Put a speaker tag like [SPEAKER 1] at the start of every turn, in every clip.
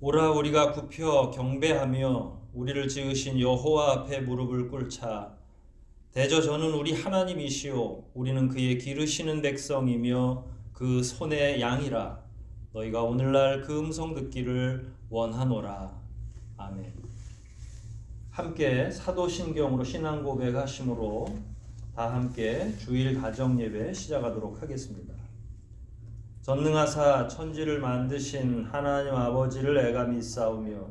[SPEAKER 1] 오라 우리가 굽혀 경배하며 우리를 지으신 여호와 앞에 무릎을 꿇자. 대저 저는 우리 하나님이시오 우리는 그의 기르시는 백성이며 그 손의 양이라. 너희가 오늘날 그 음성 듣기를 원하노라. 아멘. 함께 사도신경으로 신앙 고백하심으로 다 함께 주일 가정 예배 시작하도록 하겠습니다. 전능하사 천지를 만드신 하나님 아버지를 애가 믿사오며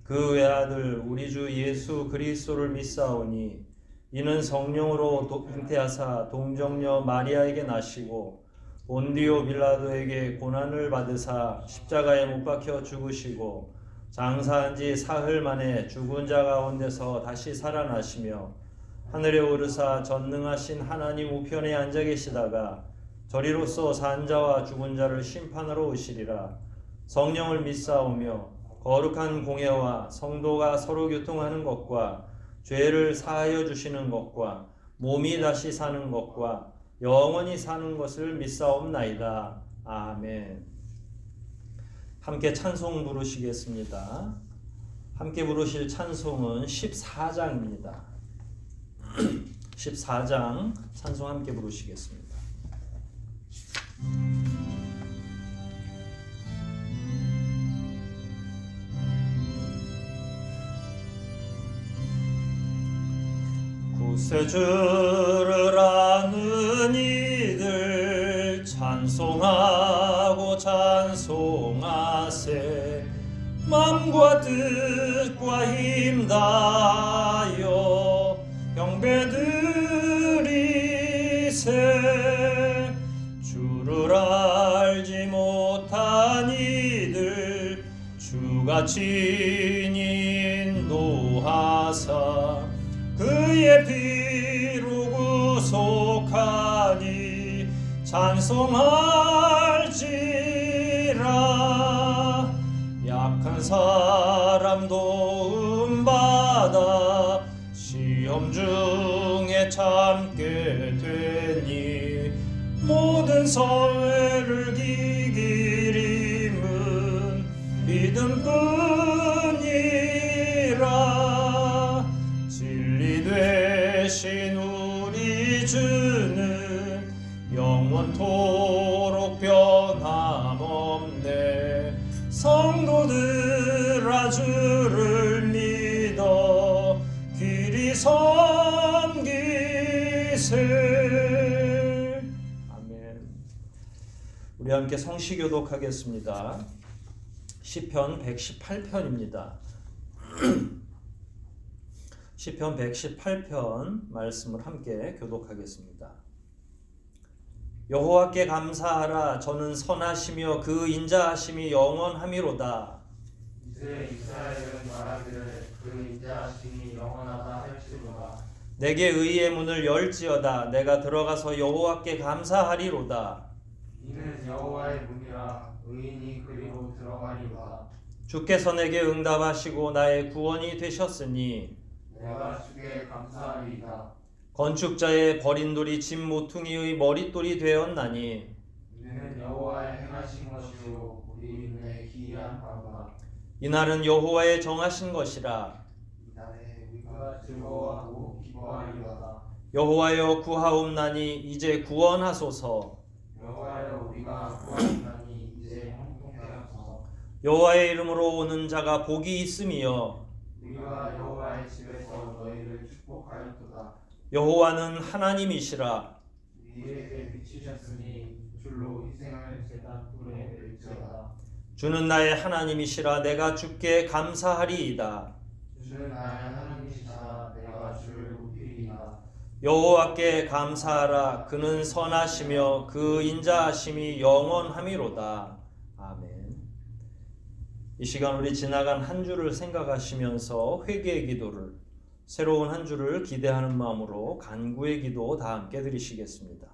[SPEAKER 1] 그 외아들 우리 주 예수 그리스도를 믿사오니 이는 성령으로 잉태하사 동정녀 마리아에게 나시고 본디오 빌라도에게 고난을 받으사 십자가에 못 박혀 죽으시고 장사한 지 사흘 만에 죽은 자 가운데서 다시 살아나시며 하늘에 오르사 전능하신 하나님 우편에 앉아 계시다가 저리로서 산 자와 죽은 자를 심판하러 오시리라. 성령을 믿사오며 거룩한 공예와 성도가 서로 교통하는 것과 죄를 사하여 주시는 것과 몸이 다시 사는 것과 영원히 사는 것을 믿사옵나이다. 아멘. 함께 찬송 부르시겠습니다. 함께 부르실 찬송은 14장입니다. 14장 찬송 함께 부르시겠습니다. 구세주를 아는 이들 찬송하고 찬송하세. 맘과 뜻과 힘 다하여 경배드리세. 주를 알지 못한 이들 주가 친히 인도하사 그의 피로 구속하니 찬송할지라. 약한 사람 도움받아 시험 중에 참게 되니 모든 선회를 기기림은 믿음뿐이라. 진리 되신 우리 주는 영원토록 변함없네. 성도들아 주를 믿어 길이 섬기세. 아멘. 우리 함께 성시 교독하겠습니다. 시편 118편입니다. 시편 118편 말씀을 함께 교독하겠습니다. 여호와께 감사하라. 저는 선하시며 그 인자하심이 영원함이로다.
[SPEAKER 2] 이제 이스라엘은 말하기를 그 인자하심이 영원하다 할지로다.
[SPEAKER 1] 내게 의의 문을 열지어다. 내가 들어가서 여호와께 감사하리로다.
[SPEAKER 2] 이는 여호와의 문이라 의인이 그리로 들어가리로다.
[SPEAKER 1] 주께서 내게 응답하시고 나의 구원이 되셨으니
[SPEAKER 2] 내가 주께 감사하리이다.
[SPEAKER 1] 건축자의 버린 돌이 집 모퉁이의 머릿돌이 되었나니
[SPEAKER 2] 이는 여호와의 행하신 것이요 우리 눈에 기이한 바로다.
[SPEAKER 1] 이날은 여호와의 정하신 것이라.
[SPEAKER 2] 이날에 우리가 즐거워하고 기뻐하리로다.
[SPEAKER 1] 여호와여 구하옵나니 이제 구원하소서.
[SPEAKER 2] 여호와여 우리가 구하옵나니 이제 형통하소서.
[SPEAKER 1] 여호와의 이름으로 오는 자가 복이 있음이여.
[SPEAKER 2] 우리가 여호와의 집에서 너희를 축복하였도다.
[SPEAKER 1] 여호와는 하나님이시라.
[SPEAKER 2] 우리에게 비치셨으니 줄로 희생할 제단 뿔에 일지어다.
[SPEAKER 1] 주는 나의 하나님이시라. 내가 주께 감사하리이다.
[SPEAKER 2] 주는 나의 하나님이시라. 내가 주를 높이리이다.
[SPEAKER 1] 여호와께 감사하라. 그는 선하시며 그 인자하심이 영원함이로다. 아멘. 이 시간 우리 지나간 한 주를 생각하시면서 회개의 기도를, 새로운 한 주를 기대하는 마음으로 간구의 기도 다 함께 드리시겠습니다.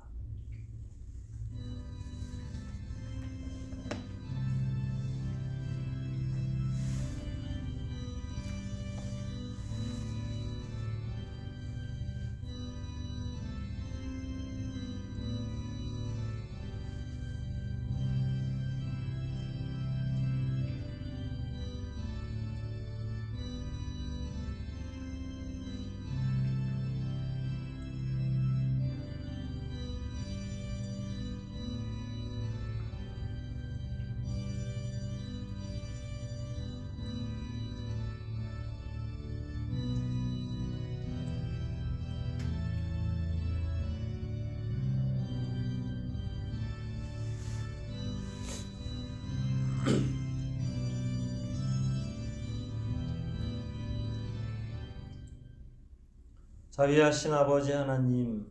[SPEAKER 1] 자비하신 아버지 하나님,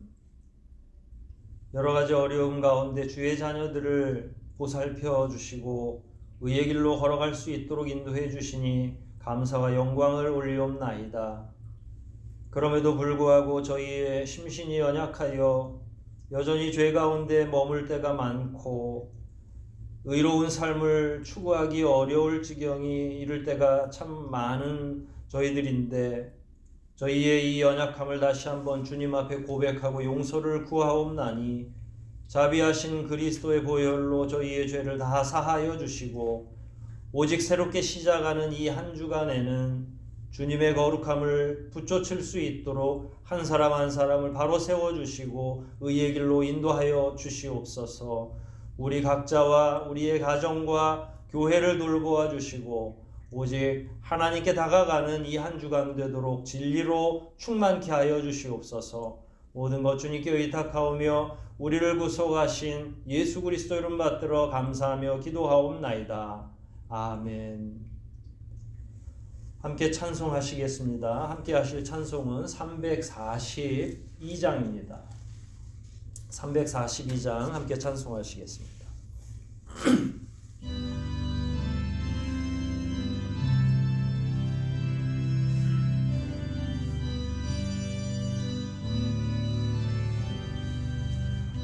[SPEAKER 1] 여러 가지 어려움 가운데 주의 자녀들을 보살펴 주시고 의의 길로 걸어갈 수 있도록 인도해 주시니 감사와 영광을 올리옵나이다. 그럼에도 불구하고 저희의 심신이 연약하여 여전히 죄 가운데 머물 때가 많고 의로운 삶을 추구하기 어려울 지경이 이를 때가 참 많은 저희들인데, 저희의 이 연약함을 다시 한번 주님 앞에 고백하고 용서를 구하옵나니 자비하신 그리스도의 보혈로 저희의 죄를 다 사하여 주시고 오직 새롭게 시작하는 이 한 주간에는 주님의 거룩함을 붙여칠 수 있도록 한 사람 한 사람을 바로 세워주시고 의의 길로 인도하여 주시옵소서. 우리 각자와 우리의 가정과 교회를 돌보아 주시고 오직 하나님께 다가가는 이 한 주간 되도록 진리로 충만케 하여 주시옵소서. 모든 것 주님께 의탁하오며 우리를 구속하신 예수 그리스도 이름 받들어 감사하며 기도하옵나이다. 아멘. 함께 찬송하시겠습니다. 함께 하실 찬송은 342장입니다. 342장 함께 찬송하시겠습니다.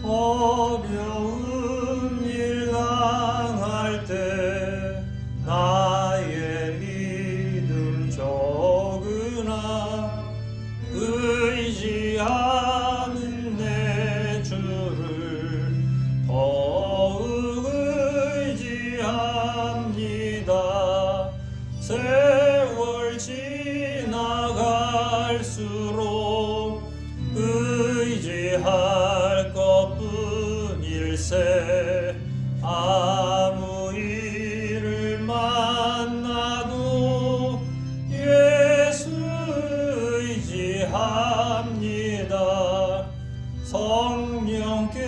[SPEAKER 1] 어려운 일 당할 때 나의 믿음 적으나 의지하는 내 주를 더욱 의지합니다. 세월 지나갈수록 의지할 것뿐일세. 아무 일을 만나도 예수 의지합니다. 성령께서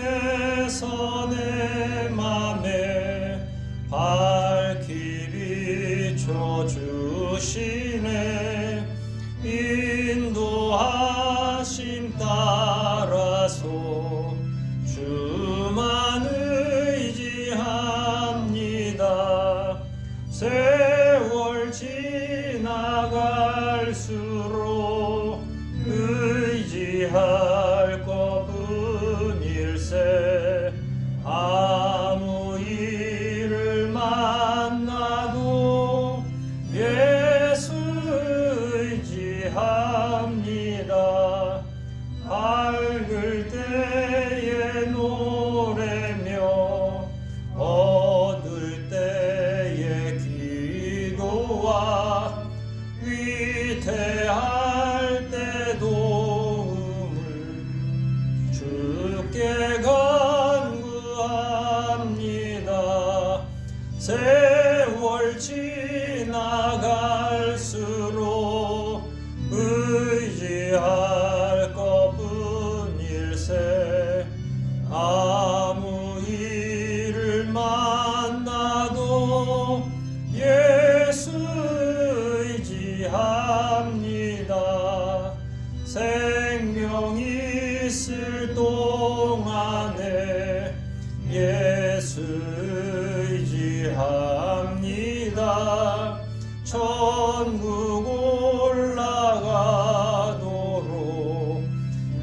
[SPEAKER 1] 내 맘에 밝히 비춰주시네. 인도하심 따라서 주만 의지합니다. 세월 지나갈수록 의지할 것뿐일세. 아무 일을 만나도 예수 의지합니다. 밝을 때에 노래며 어두울 때에 기도와 위태할 때 도움을 주께 간구합니다. 세월 지나갈수록 의지할 것뿐일세. 아무 일을 만나도 예수 의지합니다. 생명 있을 동안에 예수 의지합니다. 천국 올라가도록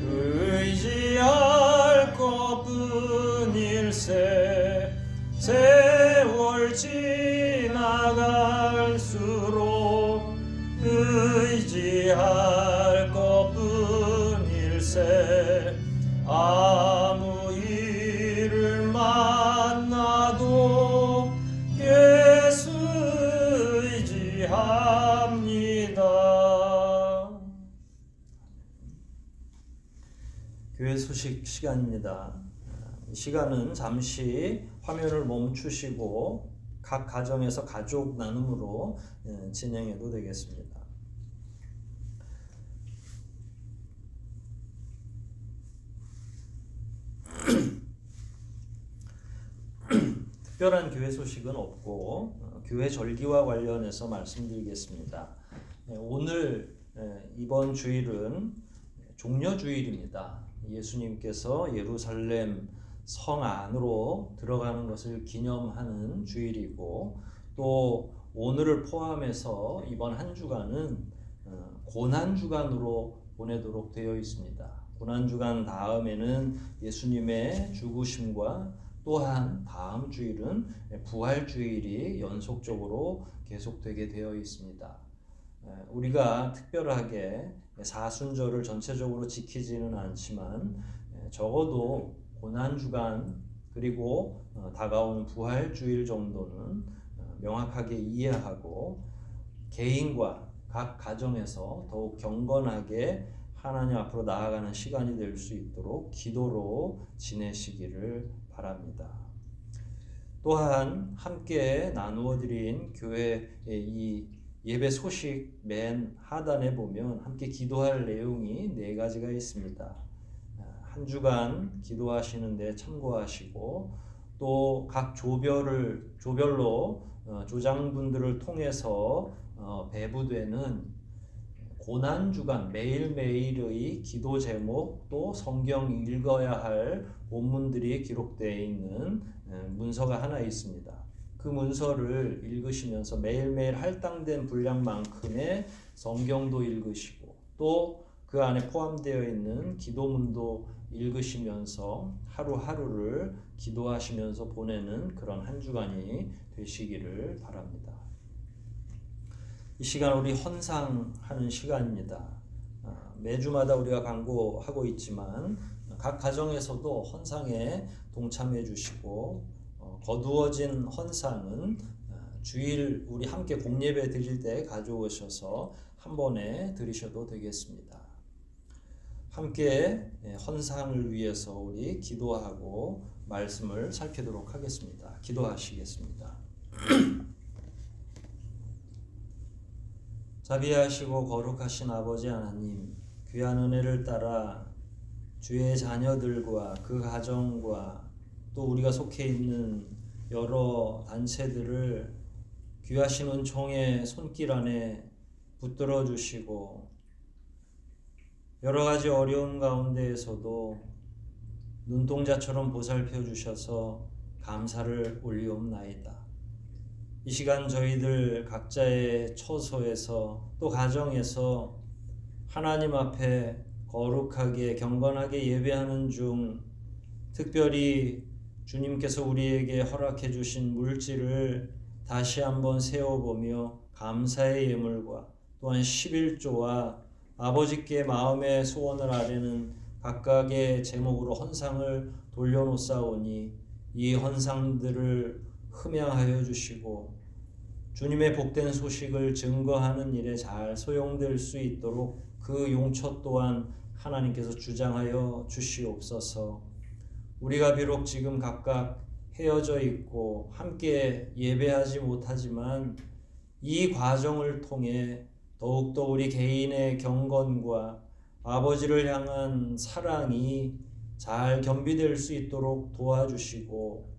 [SPEAKER 1] 의지할 것뿐일세. 세월 지나갈수록 의지할 것뿐일세. 아무 일을 만나도 예수 의지합니다. 교회 소식 시간입니다. 이 시간은 잠시 화면을 멈추시고 각 가정에서 가족 나눔으로 진행해도 되겠습니다. 특별한 교회 소식은 없고 교회 절기와 관련해서 말씀드리겠습니다. 오늘 이번 주일은 종려주일입니다. 예수님께서 예루살렘 성 안으로 들어가는 것을 기념하는 주일이고, 또 오늘을 포함해서 이번 한 주간은 고난주간으로 보내도록 되어 있습니다. 고난주간 다음에는 예수님의 죽으심과 또한 다음 주일은 부활주일이 연속적으로 계속되게 되어 있습니다. 우리가 특별하게 사순절을 전체적으로 지키지는 않지만 적어도 고난주간 그리고 다가오는 부활주일 정도는 명확하게 이해하고 개인과 각 가정에서 더욱 경건하게 하나님 앞으로 나아가는 시간이 될 수 있도록 기도로 지내시기를 바랍니다. 또한 함께 나누어 드린 교회의 이 예배 소식 맨 하단에 보면 함께 기도할 내용이 4가지가 있습니다. 한 주간 기도하시는데 참고하시고, 또 각 조별로 조장분들을 통해서 배부되는 고난주간 매일매일의 기도 제목, 또 성경 읽어야 할 본문들이 기록되어 있는 문서가 하나 있습니다. 그 문서를 읽으시면서 매일매일 할당된 분량만큼의 성경도 읽으시고, 또 그 안에 포함되어 있는 기도문도 읽으시면서 하루하루를 기도하시면서 보내는 그런 한 주간이 되시기를 바랍니다. 이 시간 우리 헌상하는 시간입니다. 매주마다 우리가 광고하고 있지만 각 가정에서도 헌상에 동참해 주시고, 거두어진 헌상은 주일 우리 함께 공예배 드릴 때 가져오셔서 한 번에 드리셔도 되겠습니다. 함께 헌상을 위해서 우리 기도하고 말씀을 살피도록 하겠습니다. 기도하시겠습니다. 자비하시고 거룩하신 아버지 하나님, 귀한 은혜를 따라 주의 자녀들과 그 가정과 또 우리가 속해 있는 여러 단체들을 귀하신 은총의 손길 안에 붙들어 주시고, 여러 가지 어려운 가운데에서도 눈동자처럼 보살펴 주셔서 감사를 올리옵나이다. 이 시간 저희들 각자의 처소에서 또 가정에서 하나님 앞에 거룩하게 경건하게 예배하는 중, 특별히 주님께서 우리에게 허락해 주신 물질을 다시 한번 세워보며 감사의 예물과 또한 11조와 아버지께 마음의 소원을 아뢰는 각각의 제목으로 헌상을 돌려놓사오니 이 헌상들을 흠양하여 주시고 주님의 복된 소식을 증거하는 일에 잘 소용될 수 있도록 그 용처 또한 하나님께서 주장하여 주시옵소서. 우리가 비록 지금 각각 헤어져 있고 함께 예배하지 못하지만 이 과정을 통해 더욱더 우리 개인의 경건과 아버지를 향한 사랑이 잘 겸비될 수 있도록 도와주시고,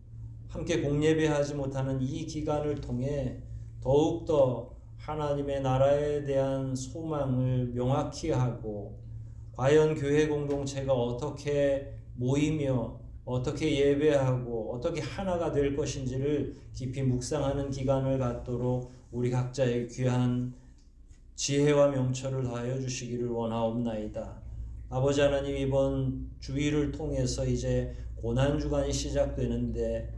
[SPEAKER 1] 함께 공예배하지 못하는 이 기간을 통해 더욱더 하나님의 나라에 대한 소망을 명확히 하고, 과연 교회 공동체가 어떻게 모이며 어떻게 예배하고 어떻게 하나가 될 것인지를 깊이 묵상하는 기간을 갖도록 우리 각자의 귀한 지혜와 명철을 다하여 주시기를 원하옵나이다. 아버지 하나님, 이번 주일을 통해서 이제 고난주간이 시작되는데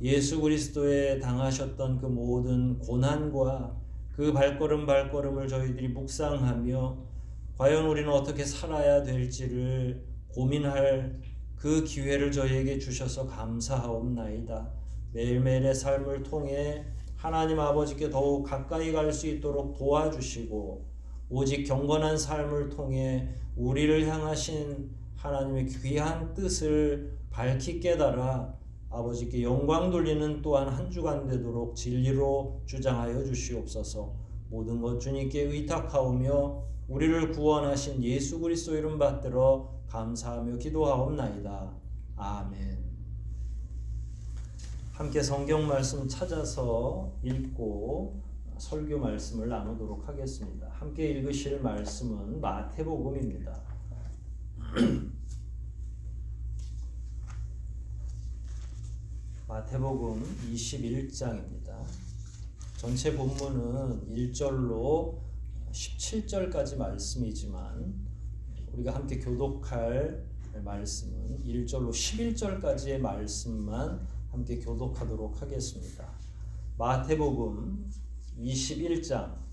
[SPEAKER 1] 예수 그리스도에 당하셨던 그 모든 고난과 그 발걸음을 저희들이 묵상하며 과연 우리는 어떻게 살아야 될지를 고민할 그 기회를 저희에게 주셔서 감사하옵나이다. 매일매일의 삶을 통해 하나님 아버지께 더욱 가까이 갈 수 있도록 도와주시고, 오직 경건한 삶을 통해 우리를 향하신 하나님의 귀한 뜻을 밝히 깨달아 아버지께 영광 돌리는 또한 한 주간 되도록 진리로 주장하여 주시옵소서. 모든 것 주님께 의탁하오며 우리를 구원하신 예수 그리스도 이름 받들어 감사하며 기도하옵나이다. 아멘. 함께 성경 말씀 찾아서 읽고 설교 말씀을 나누도록 하겠습니다. 함께 읽으실 말씀은 마태복음입니다. 마태복음 21장입니다. 전체 본문은 1절로 17절까지 말씀이지만 우리가 함께 교독할 말씀은 1절로 11절까지의 말씀만 함께 교독하도록 하겠습니다. 마태복음 21장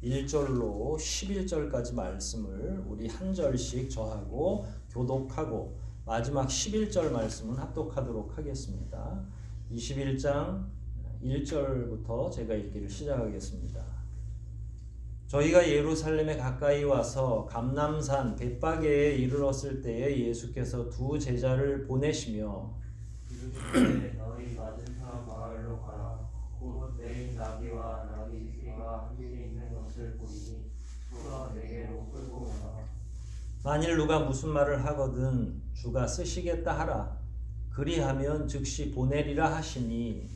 [SPEAKER 1] 1절로 11절까지 말씀을 우리 한 절씩 저하고 교독하고 마지막 11절 말씀은 합독하도록 하겠습니다. 21장 1절부터 제가 읽기를 시작하겠습니다. 저희가 예루살렘에 가까이 와서 감람산 벳바게에 이르렀을 때에 예수께서 두 제자를 보내시며
[SPEAKER 2] 이르시되 너희 맞은 사람 마을로 가라. 곧 내 나귀와 나귀 새끼가 함께 있는 것을 보이니 주가 내게로 끌고 오라.
[SPEAKER 1] 만일 누가 무슨 말을 하거든 주가 쓰시겠다 하라. 그리하면 즉시 보내리라 하시니
[SPEAKER 2] 이는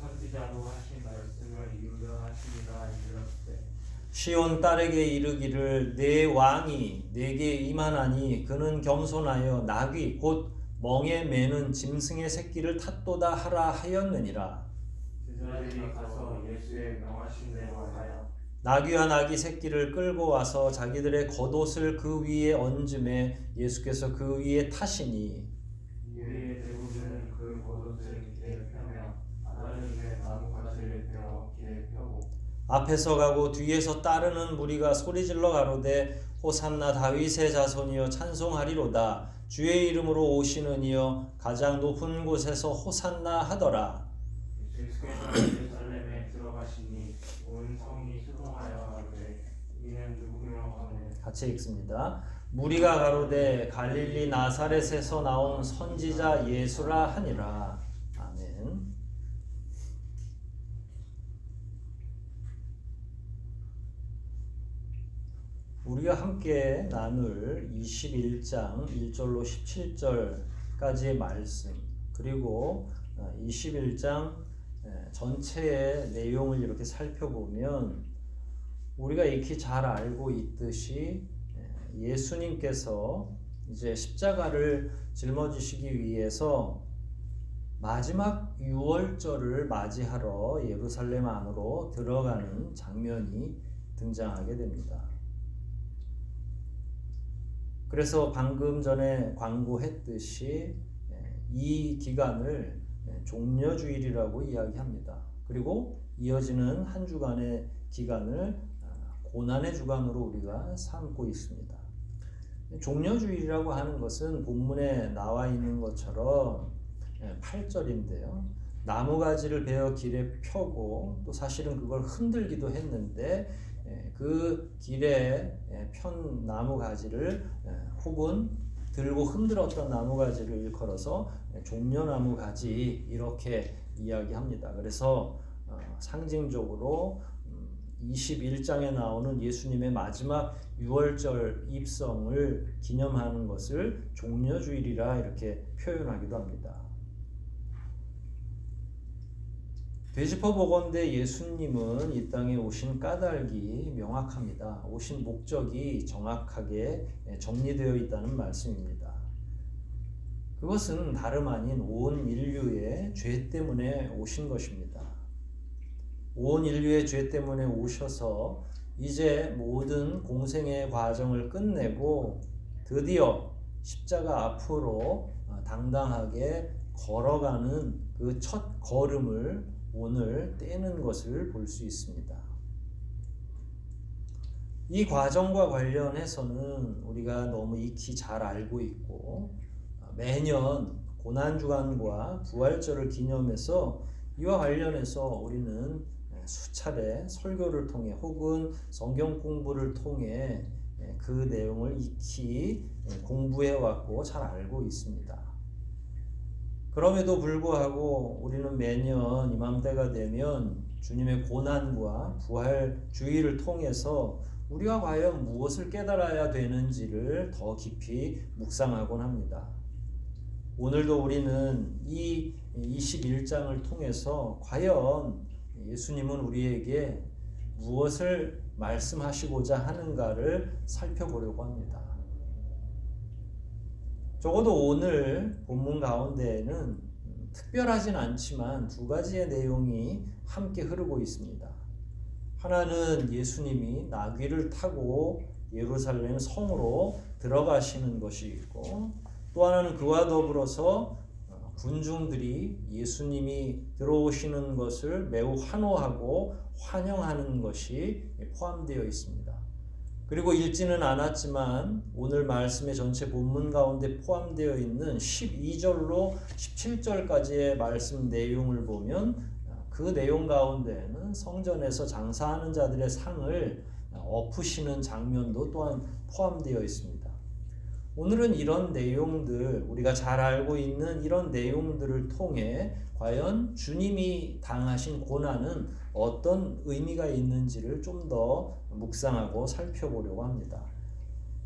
[SPEAKER 2] 선지자로 하신 말씀을 이루려 하시니라. 이르렀되
[SPEAKER 1] 시온 딸에게 이르기를 내 왕이 내게 임하나니 그는 겸손하여 나귀 곧 멍에 매는 짐승의 새끼를 탔도다 하라 하였느니라.
[SPEAKER 2] 제자들이 가서 예수의 명하신 대로 하여
[SPEAKER 1] 나귀와 나귀 새끼를 끌고 와서 자기들의 겉옷을 그 위에 얹음에 예수께서 그 위에 타시니
[SPEAKER 2] 우리의 대부분은 그 겉옷을 길에 펴며 다른 데 나뭇가지를 베어 길에 펴고
[SPEAKER 1] 앞에서 가고 뒤에서 따르는 무리가 소리질러 가로되 호산나 다윗의 자손이여 찬송하리로다. 주의 이름으로 오시는 이여 가장 높은 곳에서 호산나 하더라.
[SPEAKER 2] 예수께서 예루살렘에 들어가시니 온 성이 수동하여 가로되 이는 누구며 하네.
[SPEAKER 1] 같이 읽습니다. 무리가 가로되 갈릴리 나사렛에서 나온 선지자 예수라 하니라. 아멘. 우리가 함께 나눌 21장 1절로 17절까지의 말씀 그리고 21장 전체의 내용을 이렇게 살펴보면 우리가 익히 잘 알고 있듯이 예수님께서 이제 십자가를 짊어지시기 위해서 마지막 유월절을 맞이하러 예루살렘 안으로 들어가는 장면이 등장하게 됩니다. 그래서 방금 전에 광고했듯이 이 기간을 종려주일이라고 이야기합니다. 그리고 이어지는 한 주간의 기간을 고난의 주간으로 우리가 삼고 있습니다. 종려주일이라고 하는 것은 본문에 나와 있는 것처럼 8절인데요. 나무가지를 베어 길에 펴고 또 사실은 그걸 흔들기도 했는데 그 길에 편 나무가지를 혹은 들고 흔들었던 나무가지를 일컬어서 종려나무가지 이렇게 이야기합니다. 그래서 상징적으로 21장에 나오는 예수님의 마지막 유월절 입성을 기념하는 것을 종려주일이라 이렇게 표현하기도 합니다. 되짚어 보건대 예수님은 이 땅에 오신 까닭이 명확합니다. 오신 목적이 정확하게 정리되어 있다는 말씀입니다. 그것은 다름 아닌 온 인류의 죄 때문에 오신 것입니다. 온 인류의 죄 때문에 오셔서 이제 모든 공생의 과정을 끝내고 드디어 십자가 앞으로 당당하게 걸어가는 그 첫 걸음을 오늘 떼는 것을 볼 수 있습니다. 이 과정과 관련해서는 우리가 너무 익히 잘 알고 있고 매년 고난주간과 부활절을 기념해서 이와 관련해서 우리는 수차례 설교를 통해 혹은 성경 공부를 통해 그 내용을 익히 공부해 왔고 잘 알고 있습니다. 그럼에도 불구하고 우리는 매년 이맘때가 되면 주님의 고난과 부활 주의를 통해서 우리가 과연 무엇을 깨달아야 되는지를 더 깊이 묵상하곤 합니다. 오늘도 우리는 이 21장을 통해서 과연 예수님은 우리에게 무엇을 말씀하시고자 하는가를 살펴보려고 합니다. 적어도 오늘 본문 가운데에는 특별하진 않지만 두 가지의 내용이 함께 흐르고 있습니다. 하나는 예수님이 나귀를 타고 예루살렘 성으로 들어가시는 것이 있고, 또 하나는 그와 더불어서 군중들이 예수님이 들어오시는 것을 매우 환호하고 환영하는 것이 포함되어 있습니다. 그리고 읽지는 않았지만 오늘 말씀의 전체 본문 가운데 포함되어 있는 12절로 17절까지의 말씀 내용을 보면 그 내용 가운데는 성전에서 장사하는 자들의 상을 엎으시는 장면도 또한 포함되어 있습니다. 오늘은 이런 내용들, 우리가 잘 알고 있는 이런 내용들을 통해 과연 주님이 당하신 고난은 어떤 의미가 있는지를 좀 더 묵상하고 살펴보려고 합니다.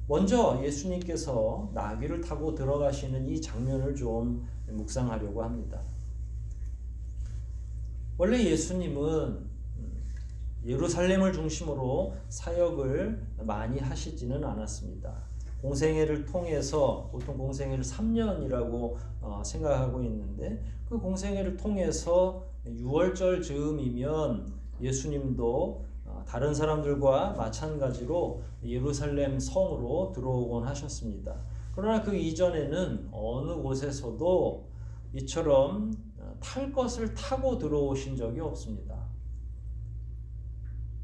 [SPEAKER 1] 먼저 예수님께서 나귀를 타고 들어가시는 이 장면을 좀 묵상하려고 합니다. 원래 예수님은 예루살렘을 중심으로 사역을 많이 하시지는 않았습니다. 공생애를 통해서, 보통 공생애를 3년이라고 생각하고 있는데, 그 공생애를 통해서 6월절 즈음이면 예수님도 다른 사람들과 마찬가지로 예루살렘 성으로 들어오곤 하셨습니다. 그러나 그 이전에는 어느 곳에서도 이처럼 탈 것을 타고 들어오신 적이 없습니다.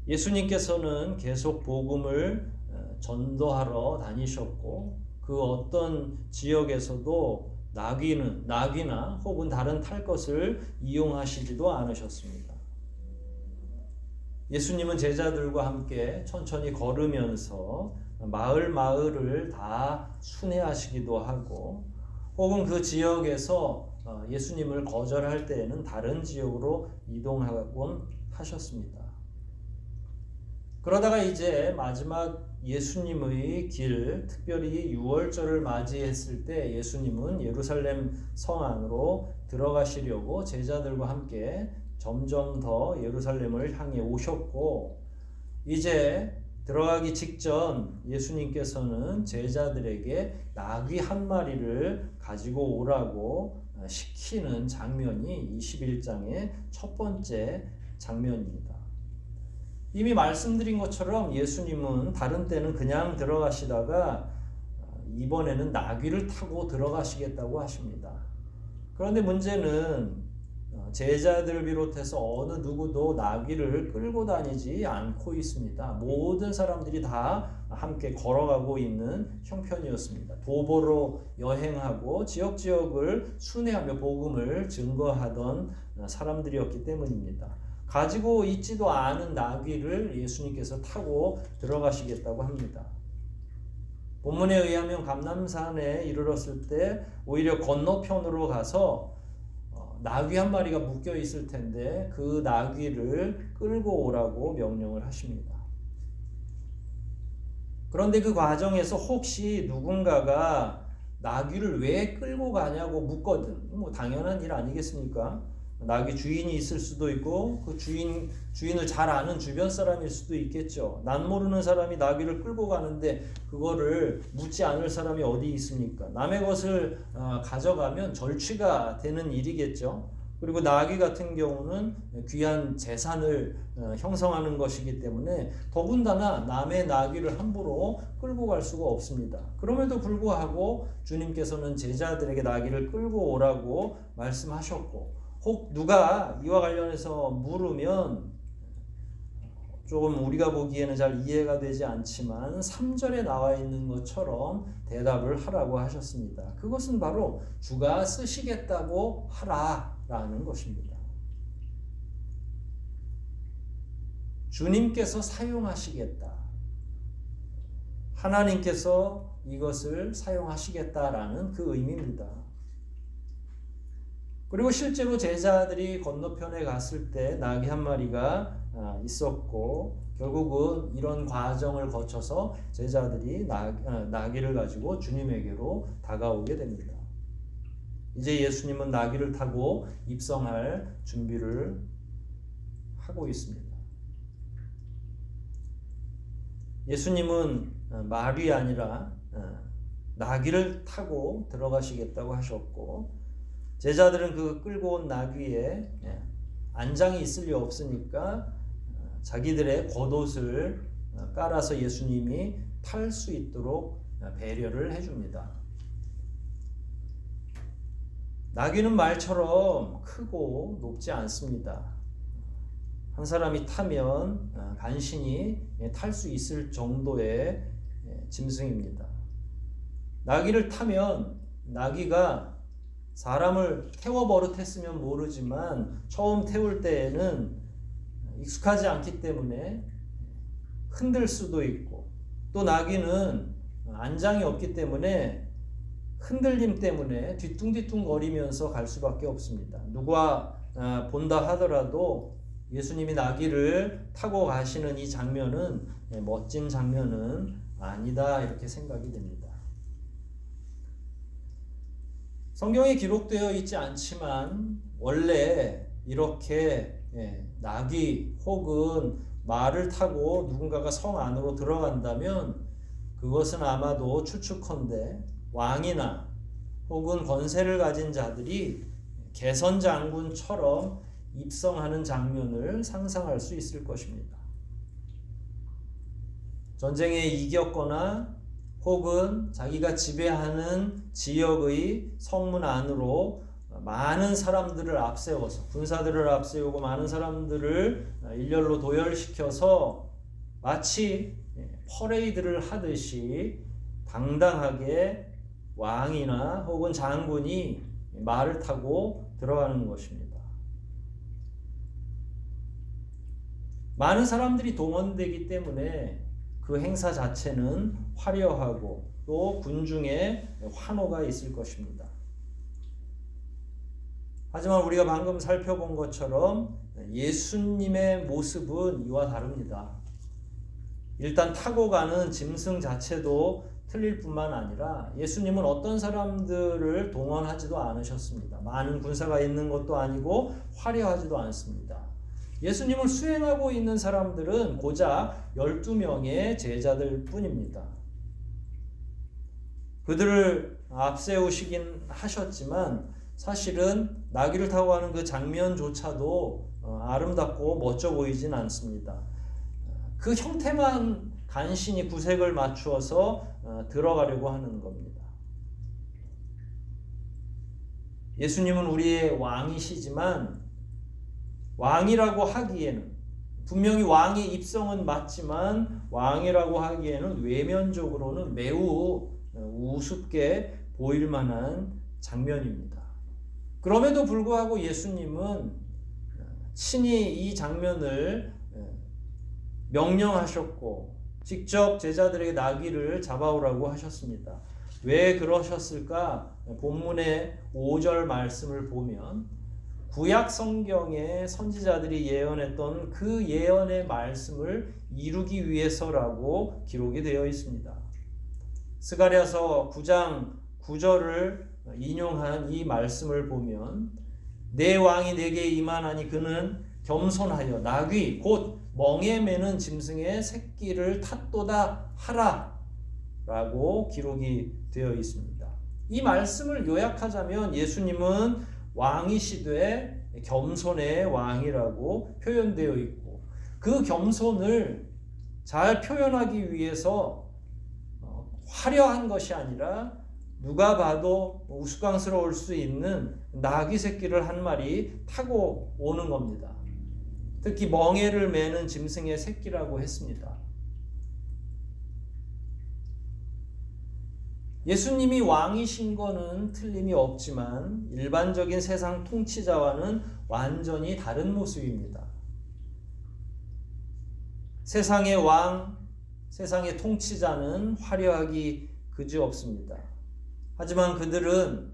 [SPEAKER 1] 예수님께서는 계속 복음을 전도하러 다니셨고, 그 어떤 지역에서도 나귀나 혹은 다른 탈 것을 이용하시지도 않으셨습니다. 예수님은 제자들과 함께 천천히 걸으면서 마을을 다 순회하시기도 하고, 혹은 그 지역에서 예수님을 거절할 때에는 다른 지역으로 이동하곤 하셨습니다. 그러다가 이제 마지막 예수님의 길, 특별히 6월절을 맞이했을 때 예수님은 예루살렘 성 안으로 들어가시려고 제자들과 함께 점점 더 예루살렘을 향해 오셨고, 이제 들어가기 직전 예수님께서는 제자들에게 나귀 한 마리를 가지고 오라고 시키는 장면이 21장의 첫 번째 장면입니다. 이미 말씀드린 것처럼 예수님은 다른 때는 그냥 들어가시다가 이번에는 나귀를 타고 들어가시겠다고 하십니다. 그런데 문제는 제자들을 비롯해서 어느 누구도 나귀를 끌고 다니지 않고 있습니다. 모든 사람들이 다 함께 걸어가고 있는 형편이었습니다. 도보로 여행하고 지역을 순회하며 복음을 증거하던 사람들이었기 때문입니다. 가지고 있지도 않은 나귀를 예수님께서 타고 들어가시겠다고 합니다. 본문에 의하면 감람산에 이르렀을 때 오히려 건너편으로 가서 나귀 한 마리가 묶여 있을 텐데 그 나귀를 끌고 오라고 명령을 하십니다. 그런데 그 과정에서 혹시 누군가가 나귀를 왜 끌고 가냐고 묻거든, 당연한 일 아니겠습니까? 나귀 주인이 있을 수도 있고 그 주인을 잘 아는 주변 사람일 수도 있겠죠. 난 모르는 사람이 나귀를 끌고 가는데 그거를 묻지 않을 사람이 어디 있습니까? 남의 것을 가져가면 절취가 되는 일이겠죠. 그리고 나귀 같은 경우는 귀한 재산을 형성하는 것이기 때문에 더군다나 남의 나귀를 함부로 끌고 갈 수가 없습니다. 그럼에도 불구하고 주님께서는 제자들에게 나귀를 끌고 오라고 말씀하셨고, 혹 누가 이와 관련해서 물으면 조금 우리가 보기에는 잘 이해가 되지 않지만 3절에 나와 있는 것처럼 대답을 하라고 하셨습니다. 그것은 바로 주가 쓰시겠다고 하라라는 것입니다. 주님께서 사용하시겠다. 하나님께서 이것을 사용하시겠다라는 그 의미입니다. 그리고 실제로 제자들이 건너편에 갔을 때 나귀 한 마리가 있었고, 결국은 이런 과정을 거쳐서 제자들이 나귀를 가지고 주님에게로 다가오게 됩니다. 이제 예수님은 나귀를 타고 입성할 준비를 하고 있습니다. 예수님은 말이 아니라 나귀를 타고 들어가시겠다고 하셨고, 제자들은 그 끌고 온 나귀에 안장이 있을 리 없으니까 자기들의 겉옷을 깔아서 예수님이 탈 수 있도록 배려를 해줍니다. 나귀는 말처럼 크고 높지 않습니다. 한 사람이 타면 간신히 탈 수 있을 정도의 짐승입니다. 나귀를 타면 나귀가 사람을 태워 버릇했으면 모르지만 처음 태울 때에는 익숙하지 않기 때문에 흔들 수도 있고, 또 나귀는 안장이 없기 때문에 흔들림 때문에 뒤뚱뒤뚱 거리면서 갈 수밖에 없습니다. 누가 본다 하더라도 예수님이 나귀를 타고 가시는 이 장면은 멋진 장면은 아니다, 이렇게 생각이 됩니다. 성경에 기록되어 있지 않지만 원래 이렇게 나귀 혹은 말을 타고 누군가가 성 안으로 들어간다면 그것은 아마도 추측컨대 왕이나 혹은 권세를 가진 자들이 개선장군처럼 입성하는 장면을 상상할 수 있을 것입니다. 전쟁에 이겼거나 혹은 자기가 지배하는 지역의 성문 안으로 많은 사람들을 앞세워서, 군사들을 앞세우고 많은 사람들을 일렬로 도열시켜서 마치 퍼레이드를 하듯이 당당하게 왕이나 혹은 장군이 말을 타고 들어가는 것입니다. 많은 사람들이 동원되기 때문에 그 행사 자체는 화려하고 또 군중의 환호가 있을 것입니다. 하지만 우리가 방금 살펴본 것처럼 예수님의 모습은 이와 다릅니다. 일단 타고 가는 짐승 자체도 틀릴 뿐만 아니라 예수님은 어떤 사람들을 동원하지도 않으셨습니다. 많은 군사가 있는 것도 아니고 화려하지도 않습니다. 예수님을 수행하고 있는 사람들은 고작 12명의 제자들 뿐입니다. 그들을 앞세우시긴 하셨지만 사실은 나귀를 타고 가는 그 장면조차도 아름답고 멋져 보이진 않습니다. 그 형태만 간신히 구색을 맞추어서 들어가려고 하는 겁니다. 예수님은 우리의 왕이시지만 왕이라고 하기에는, 분명히 왕의 입성은 맞지만 왕이라고 하기에는 외면적으로는 매우 우습게 보일 만한 장면입니다. 그럼에도 불구하고 예수님은 친히 이 장면을 명령하셨고 직접 제자들에게 나귀를 잡아오라고 하셨습니다. 왜 그러셨을까? 본문의 5절 말씀을 보면 구약 성경의 선지자들이 예언했던 그 예언의 말씀을 이루기 위해서라고 기록이 되어 있습니다. 스가랴서 9장 9절을 인용한 이 말씀을 보면 내 왕이 내게 임하나니 그는 겸손하여 나귀 곧 멍에 매는 짐승의 새끼를 탔도다 하라 라고 기록이 되어 있습니다. 이 말씀을 요약하자면 예수님은 왕이시되 겸손의 왕이라고 표현되어 있고, 그 겸손을 잘 표현하기 위해서 화려한 것이 아니라 누가 봐도 우스꽝스러울 수 있는 나귀 새끼를 한 마리 타고 오는 겁니다. 특히 멍에를 매는 짐승의 새끼라고 했습니다. 예수님이 왕이신 거는 틀림이 없지만 일반적인 세상 통치자와는 완전히 다른 모습입니다. 세상의 왕, 세상의 통치자는 화려하기 그지없습니다. 하지만 그들은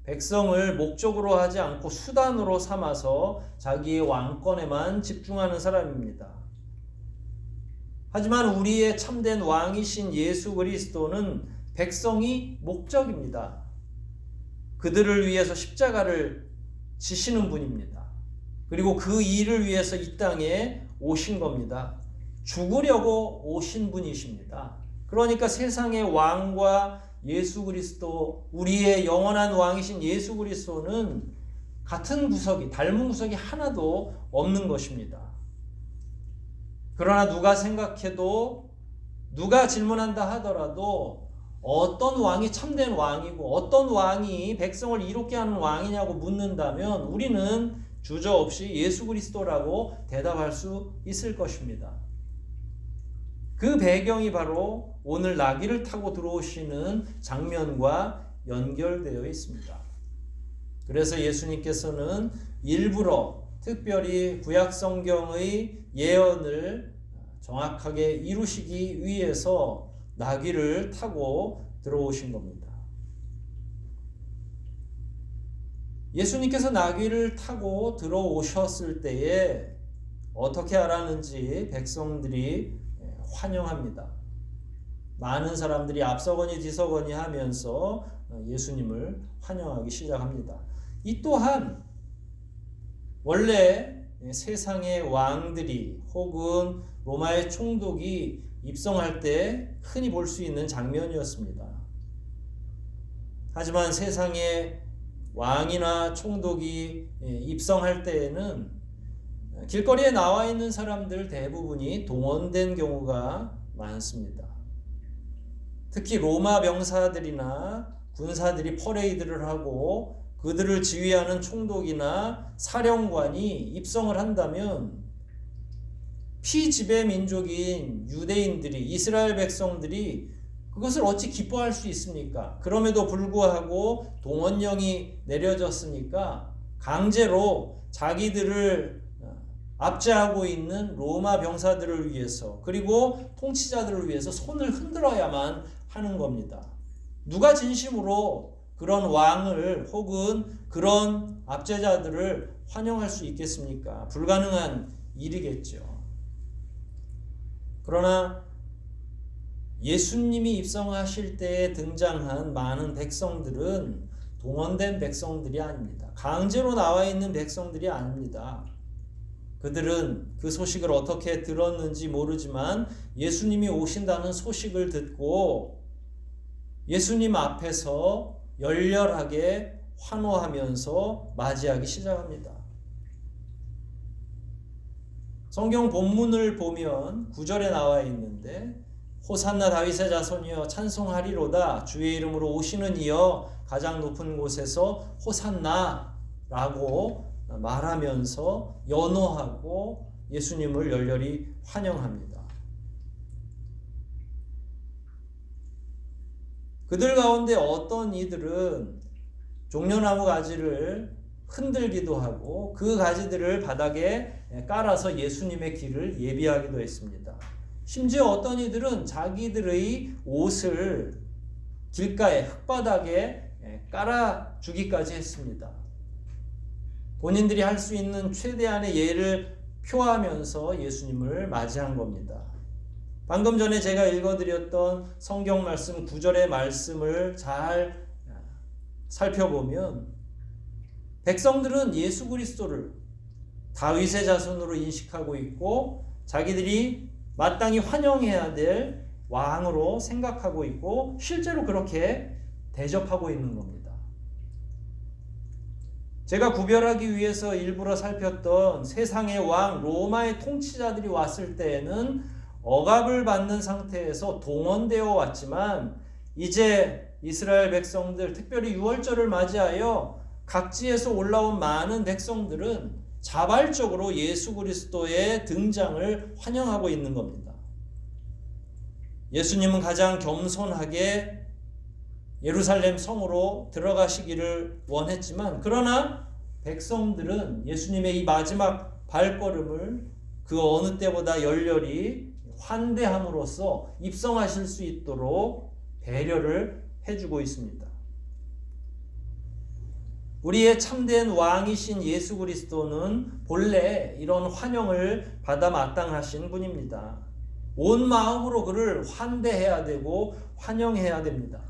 [SPEAKER 1] 백성을 목적으로 하지 않고 수단으로 삼아서 자기의 왕권에만 집중하는 사람입니다. 하지만 우리의 참된 왕이신 예수 그리스도는 백성이 목적입니다. 그들을 위해서 십자가를 지시는 분입니다. 그리고 그 일을 위해서 이 땅에 오신 겁니다. 죽으려고 오신 분이십니다. 그러니까 세상의 왕과 예수 그리스도, 우리의 영원한 왕이신 예수 그리스도는 같은 구석이, 닮은 구석이 하나도 없는 것입니다. 그러나 누가 생각해도, 누가 질문한다 하더라도 어떤 왕이 참된 왕이고 어떤 왕이 백성을 이롭게 하는 왕이냐고 묻는다면 우리는 주저없이 예수 그리스도라고 대답할 수 있을 것입니다. 그 배경이 바로 오늘 나귀를 타고 들어오시는 장면과 연결되어 있습니다. 그래서 예수님께서는 일부러 특별히 구약 성경의 예언을 정확하게 이루시기 위해서 나귀를 타고 들어오신 겁니다. 예수님께서 나귀를 타고 들어오셨을 때에 어떻게 알았는지 백성들이 환영합니다. 많은 사람들이 앞서거니 뒤서거니 하면서 예수님을 환영하기 시작합니다. 이 또한 원래 세상의 왕들이 혹은 로마의 총독이 입성할 때 흔히 볼 수 있는 장면이었습니다. 하지만 세상의 왕이나 총독이 입성할 때에는 길거리에 나와 있는 사람들 대부분이 동원된 경우가 많습니다. 특히 로마 병사들이나 군사들이 퍼레이드를 하고 그들을 지휘하는 총독이나 사령관이 입성을 한다면 피지배 민족인 유대인들이, 이스라엘 백성들이 그것을 어찌 기뻐할 수 있습니까? 그럼에도 불구하고 동원령이 내려졌으니까 강제로 자기들을 압제하고 있는 로마 병사들을 위해서, 그리고 통치자들을 위해서 손을 흔들어야만 하는 겁니다. 누가 진심으로 그런 왕을 혹은 그런 압제자들을 환영할 수 있겠습니까? 불가능한 일이겠죠. 그러나 예수님이 입성하실 때에 등장한 많은 백성들은 동원된 백성들이 아닙니다. 강제로 나와 있는 백성들이 아닙니다. 그들은 그 소식을 어떻게 들었는지 모르지만 예수님이 오신다는 소식을 듣고 예수님 앞에서 열렬하게 환호하면서 맞이하기 시작합니다. 성경 본문을 보면 9절에 나와 있는데 호산나 다윗의 자손이여 찬송하리로다 주의 이름으로 오시는 이여 가장 높은 곳에서 호산나라고 말하면서 연호하고 예수님을 열렬히 환영합니다. 그들 가운데 어떤 이들은 종려나무 가지를 흔들기도 하고 그 가지들을 바닥에 깔아서 예수님의 길을 예비하기도 했습니다. 심지어 어떤 이들은 자기들의 옷을 길가에 흙바닥에 깔아주기까지 했습니다. 본인들이 할 수 있는 최대한의 예를 표하면서 예수님을 맞이한 겁니다. 방금 전에 제가 읽어드렸던 성경 말씀 9절의 말씀을 잘 살펴보면 백성들은 예수 그리스도를 다윗의 자손으로 인식하고 있고 자기들이 마땅히 환영해야 될 왕으로 생각하고 있고 실제로 그렇게 대접하고 있는 겁니다. 제가 구별하기 위해서 일부러 살폈던 세상의 왕 로마의 통치자들이 왔을 때에는 억압을 받는 상태에서 동원되어 왔지만 이제 이스라엘 백성들, 특별히 유월절을 맞이하여 각지에서 올라온 많은 백성들은 자발적으로 예수 그리스도의 등장을 환영하고 있는 겁니다. 예수님은 가장 겸손하게 예루살렘 성으로 들어가시기를 원했지만 그러나 백성들은 예수님의 이 마지막 발걸음을 그 어느 때보다 열렬히 환대함으로써 입성하실 수 있도록 배려를 해주고 있습니다. 우리의 참된 왕이신 예수 그리스도는 본래 이런 환영을 받아 마땅하신 분입니다. 온 마음으로 그를 환대해야 되고 환영해야 됩니다.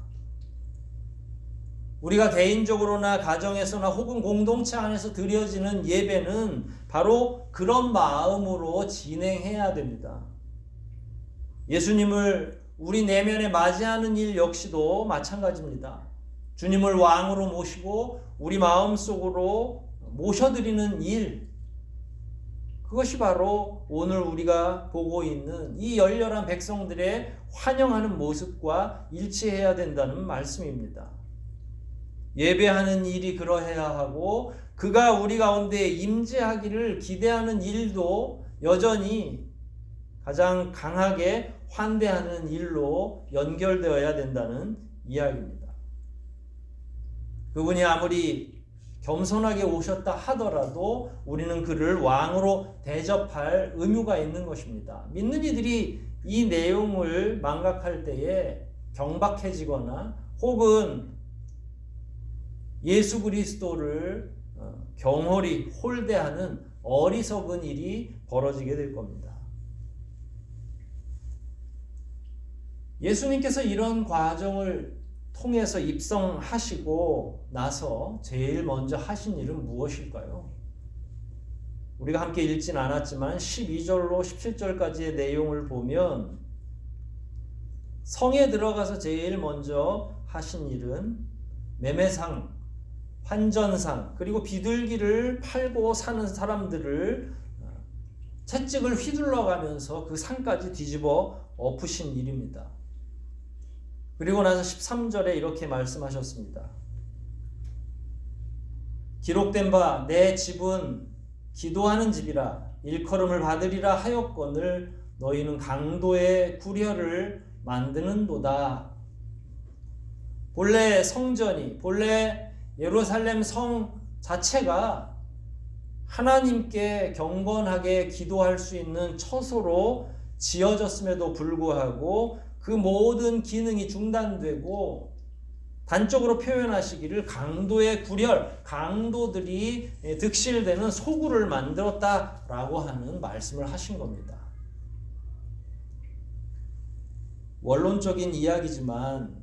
[SPEAKER 1] 우리가 개인적으로나 가정에서나 혹은 공동체 안에서 드려지는 예배는 바로 그런 마음으로 진행해야 됩니다. 예수님을 우리 내면에 맞이하는 일 역시도 마찬가지입니다. 주님을 왕으로 모시고 우리 마음속으로 모셔드리는 일, 그것이 바로 오늘 우리가 보고 있는 이 열렬한 백성들의 환영하는 모습과 일치해야 된다는 말씀입니다. 예배하는 일이 그러해야 하고 그가 우리 가운데 임재하기를 기대하는 일도 여전히 가장 강하게 환대하는 일로 연결되어야 된다는 이야기입니다. 그분이 아무리 겸손하게 오셨다 하더라도 우리는 그를 왕으로 대접할 의무가 있는 것입니다. 믿는 이들이 이 내용을 망각할 때에 경박해지거나 혹은 예수 그리스도를 경홀히 홀대하는 어리석은 일이 벌어지게 될 겁니다. 예수님께서 이런 과정을 통해서 입성하시고 나서 제일 먼저 하신 일은 무엇일까요? 우리가 함께 읽진 않았지만 12절로 17절까지의 내용을 보면 성에 들어가서 제일 먼저 하신 일은 매매상, 환전상, 그리고 비둘기를 팔고 사는 사람들을 채찍을 휘둘러가면서 그 상까지 뒤집어 엎으신 일입니다. 그리고 나서 13절에 이렇게 말씀하셨습니다. 기록된 바 내 집은 기도하는 집이라 일컬음을 받으리라 하였거늘 너희는 강도의 구려를 만드는도다. 본래 성전이, 본래 예루살렘 성 자체가 하나님께 경건하게 기도할 수 있는 처소로 지어졌음에도 불구하고 그 모든 기능이 중단되고 단적으로 표현하시기를 강도의 구렬, 강도들이 득실되는 소굴을 만들었다라고 하는 말씀을 하신 겁니다. 원론적인 이야기지만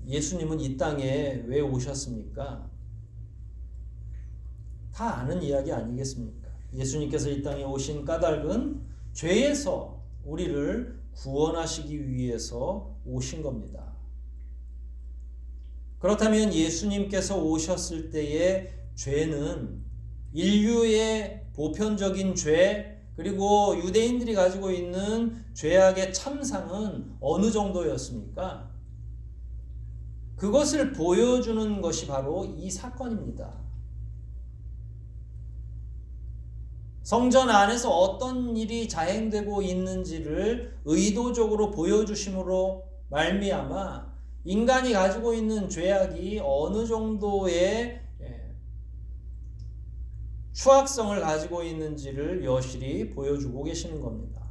[SPEAKER 1] 예수님은 이 땅에 왜 오셨습니까? 다 아는 이야기 아니겠습니까? 예수님께서 이 땅에 오신 까닭은 죄에서 우리를 구원하시기 위해서 오신 겁니다. 그렇다면 예수님께서 오셨을 때의 죄는 인류의 보편적인 죄, 그리고 유대인들이 가지고 있는 죄악의 참상은 어느 정도였습니까? 그것을 보여주는 것이 바로 이 사건입니다. 성전 안에서 어떤 일이 자행되고 있는지를 의도적으로 보여주심으로 말미암아 인간이 가지고 있는 죄악이 어느 정도의 추악성을 가지고 있는지를 여실히 보여주고 계시는 겁니다.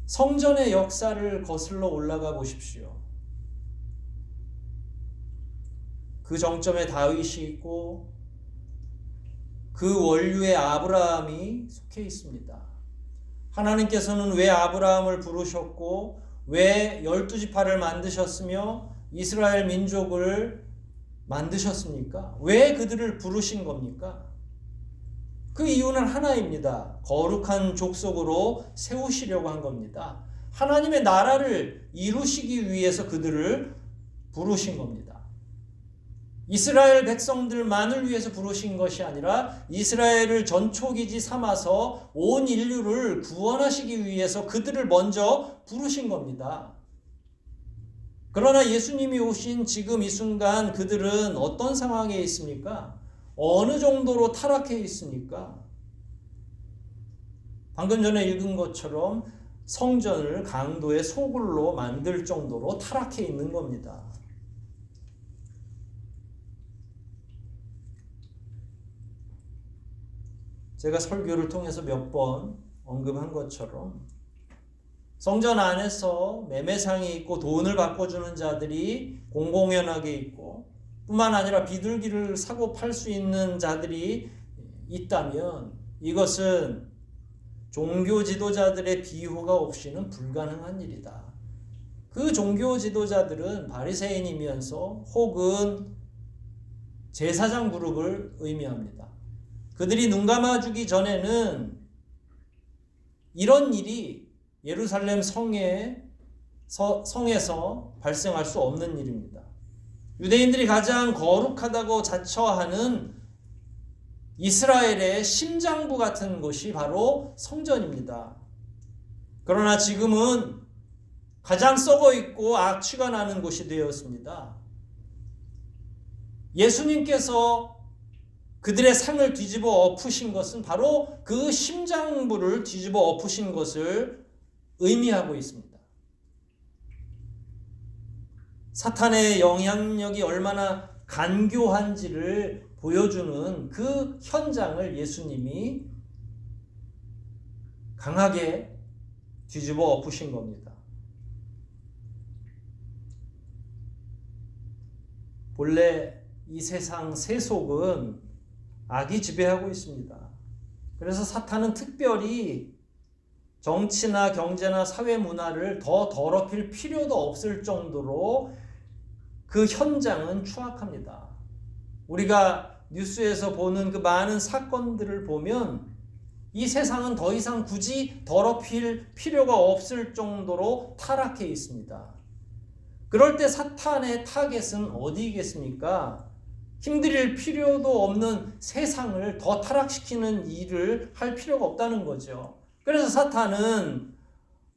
[SPEAKER 1] 성전의 역사를 거슬러 올라가 보십시오. 그 정점에 다윗이 있고 그 원류에 아브라함이 속해 있습니다. 하나님께서는 왜 아브라함을 부르셨고 왜 12지파를 만드셨으며 이스라엘 민족을 만드셨습니까? 왜 그들을 부르신 겁니까? 그 이유는 하나입니다. 거룩한 족속으로 세우시려고 한 겁니다. 하나님의 나라를 이루시기 위해서 그들을 부르신 겁니다. 이스라엘 백성들만을 위해서 부르신 것이 아니라 이스라엘을 전초기지 삼아서 온 인류를 구원하시기 위해서 그들을 먼저 부르신 겁니다. 그러나 예수님이 오신 지금 이 순간 그들은 어떤 상황에 있습니까? 어느 정도로 타락해 있습니까? 방금 전에 읽은 것처럼 성전을 강도의 소굴로 만들 정도로 타락해 있는 겁니다. 제가 설교를 통해서 몇 번 언급한 것처럼 성전 안에서 매매상이 있고 돈을 바꿔주는 자들이 공공연하게 있고 뿐만 아니라 비둘기를 사고 팔 수 있는 자들이 있다면 이것은 종교 지도자들의 비호가 없이는 불가능한 일이다. 그 종교 지도자들은 바리새인이면서 혹은 제사장 그룹을 의미합니다. 그들이 눈 감아주기 전에는 이런 일이 예루살렘 성에서 발생할 수 없는 일입니다. 유대인들이 가장 거룩하다고 자처하는 이스라엘의 심장부 같은 곳이 바로 성전입니다. 그러나 지금은 가장 썩어 있고 악취가 나는 곳이 되었습니다. 예수님께서 그들의 상을 뒤집어 엎으신 것은 바로 그 심장부를 뒤집어 엎으신 것을 의미하고 있습니다. 사탄의 영향력이 얼마나 간교한지를 보여주는 그 현장을 예수님이 강하게 뒤집어 엎으신 겁니다. 본래 이 세상 세속은 악이 지배하고 있습니다. 그래서 사탄은 특별히 정치나 경제나 사회 문화를 더 더럽힐 필요도 없을 정도로 그 현장은 추악합니다. 우리가 뉴스에서 보는 그 많은 사건들을 보면 이 세상은 더 이상 굳이 더럽힐 필요가 없을 정도로 타락해 있습니다. 그럴 때 사탄의 타겟은 어디겠습니까? 힘들일 필요도 없는 세상을 더 타락시키는 일을 할 필요가 없다는 거죠. 그래서 사탄은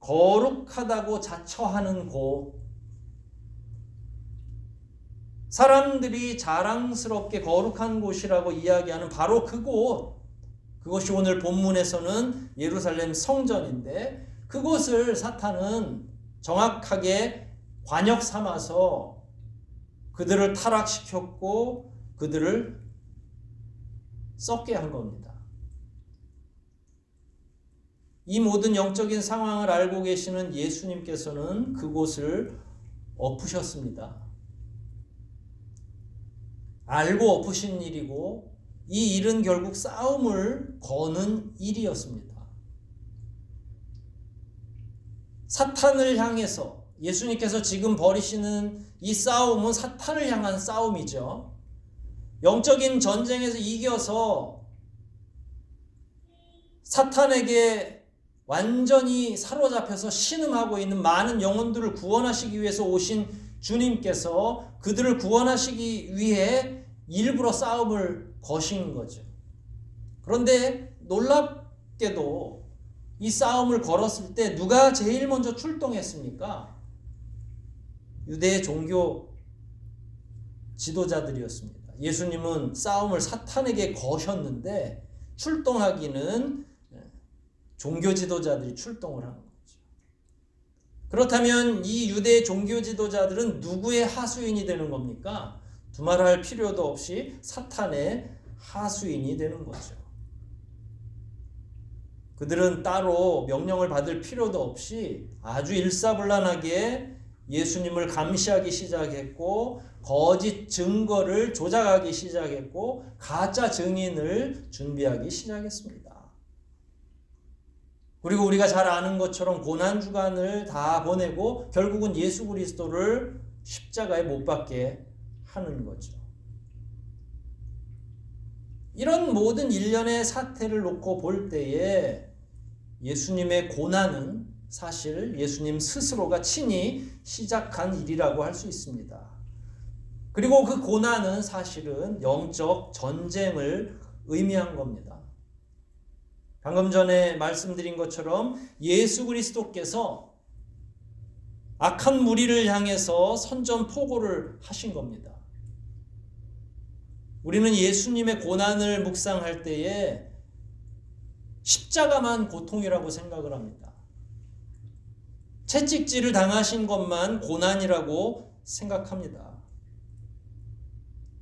[SPEAKER 1] 거룩하다고 자처하는 곳, 사람들이 자랑스럽게 거룩한 곳이라고 이야기하는 바로 그곳, 그것이 오늘 본문에서는 예루살렘 성전인데 그곳을 사탄은 정확하게 관역 삼아서 그들을 타락시켰고 그들을 썩게 한 겁니다. 이 모든 영적인 상황을 알고 계시는 예수님께서는 그곳을 엎으셨습니다. 알고 엎으신 일이고 이 일은 결국 싸움을 거는 일이었습니다. 사탄을 향해서 예수님께서 지금 벌이시는 이 싸움은 사탄을 향한 싸움이죠. 영적인 전쟁에서 이겨서 사탄에게 완전히 사로잡혀서 신음하고 있는 많은 영혼들을 구원하시기 위해서 오신 주님께서 그들을 구원하시기 위해 일부러 싸움을 거신 거죠. 그런데 놀랍게도 이 싸움을 걸었을 때 누가 제일 먼저 출동했습니까? 유대 종교 지도자들이었습니다. 예수님은 싸움을 사탄에게 거셨는데 출동하기는 종교 지도자들이 출동을 한 거죠. 그렇다면 이 유대 종교 지도자들은 누구의 하수인이 되는 겁니까? 두말할 필요도 없이 사탄의 하수인이 되는 거죠. 그들은 따로 명령을 받을 필요도 없이 아주 일사불란하게 예수님을 감시하기 시작했고 거짓 증거를 조작하기 시작했고 가짜 증인을 준비하기 시작했습니다. 그리고 우리가 잘 아는 것처럼 고난주간을 다 보내고 결국은 예수 그리스도를 십자가에 못 박게 하는 거죠. 이런 모든 일련의 사태를 놓고 볼 때에 예수님의 고난은 사실 예수님 스스로가 친히 시작한 일이라고 할 수 있습니다. 그리고 그 고난은 사실은 영적 전쟁을 의미한 겁니다. 방금 전에 말씀드린 것처럼 예수 그리스도께서 악한 무리를 향해서 선전포고를 하신 겁니다. 우리는 예수님의 고난을 묵상할 때에 십자가만 고통이라고 생각을 합니다. 채찍질을 당하신 것만 고난이라고 생각합니다.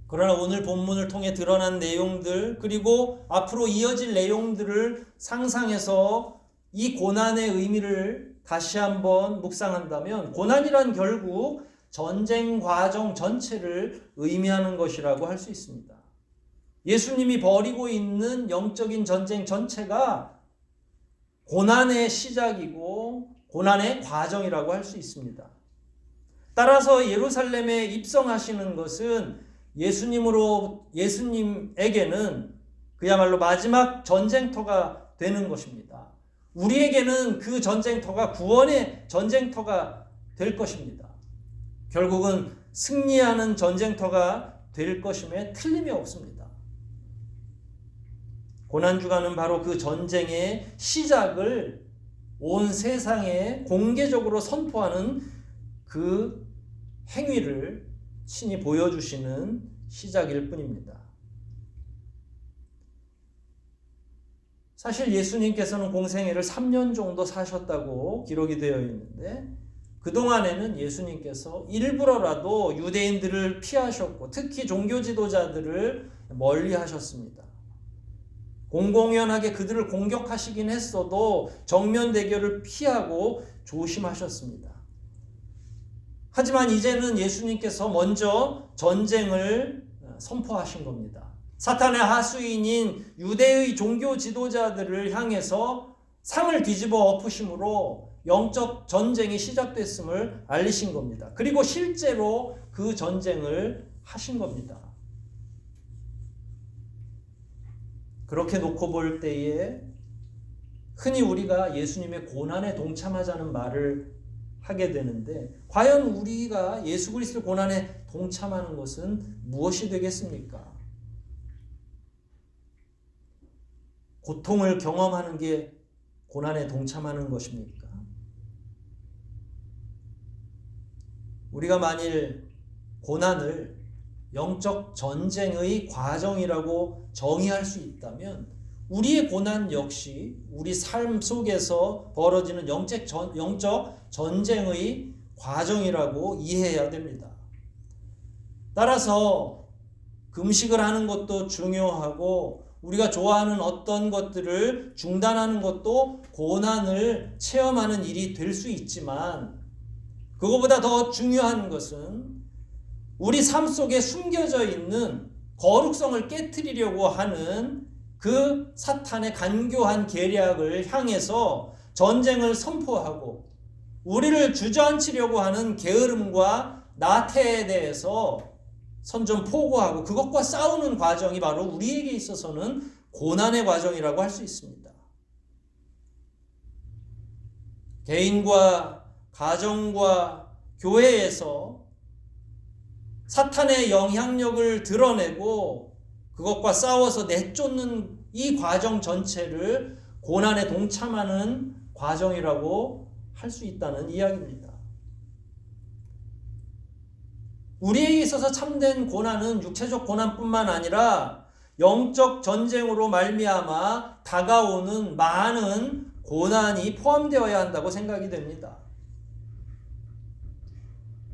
[SPEAKER 1] 그러나 오늘 본문을 통해 드러난 내용들 그리고 앞으로 이어질 내용들을 상상해서 이 고난의 의미를 다시 한번 묵상한다면 고난이란 결국 전쟁 과정 전체를 의미하는 것이라고 할 수 있습니다. 예수님이 벌이고 있는 영적인 전쟁 전체가 고난의 시작이고 고난의 과정이라고 할 수 있습니다. 따라서 예루살렘에 입성하시는 것은 예수님에게는 그야말로 마지막 전쟁터가 되는 것입니다. 우리에게는 그 전쟁터가 구원의 전쟁터가 될 것입니다. 결국은 승리하는 전쟁터가 될 것임에 틀림이 없습니다. 고난주간은 바로 그 전쟁의 시작을 온 세상에 공개적으로 선포하는 그 행위를 친히 보여주시는 시작일 뿐입니다. 사실 예수님께서는 공생애를 3년 정도 사셨다고 기록이 되어 있는데 그동안에는 예수님께서 일부러라도 유대인들을 피하셨고 특히 종교 지도자들을 멀리 하셨습니다. 공공연하게 그들을 공격하시긴 했어도 정면 대결을 피하고 조심하셨습니다. 하지만 이제는 예수님께서 먼저 전쟁을 선포하신 겁니다. 사탄의 하수인인 유대의 종교 지도자들을 향해서 상을 뒤집어 엎으심으로 영적 전쟁이 시작됐음을 알리신 겁니다. 그리고 실제로 그 전쟁을 하신 겁니다. 그렇게 놓고 볼 때에 흔히 우리가 예수님의 고난에 동참하자는 말을 하게 되는데 과연 우리가 예수 그리스도의 고난에 동참하는 것은 무엇이 되겠습니까? 고통을 경험하는 게 고난에 동참하는 것입니까? 우리가 만일 고난을 영적 전쟁의 과정이라고 정의할 수 있다면 우리의 고난 역시 우리 삶 속에서 벌어지는 영적 전쟁의 과정이라고 이해해야 됩니다. 따라서 금식을 하는 것도 중요하고 우리가 좋아하는 어떤 것들을 중단하는 것도 고난을 체험하는 일이 될 수 있지만 그것보다 더 중요한 것은 우리 삶 속에 숨겨져 있는 거룩성을 깨트리려고 하는 그 사탄의 간교한 계략을 향해서 전쟁을 선포하고 우리를 주저앉히려고 하는 게으름과 나태에 대해서 선전포고하고 그것과 싸우는 과정이 바로 우리에게 있어서는 고난의 과정이라고 할 수 있습니다. 개인과 가정과 교회에서 사탄의 영향력을 드러내고 그것과 싸워서 내쫓는 이 과정 전체를 고난에 동참하는 과정이라고 할 수 있다는 이야기입니다. 우리에게 있어서 참된 고난은 육체적 고난뿐만 아니라 영적 전쟁으로 말미암아 다가오는 많은 고난이 포함되어야 한다고 생각이 됩니다.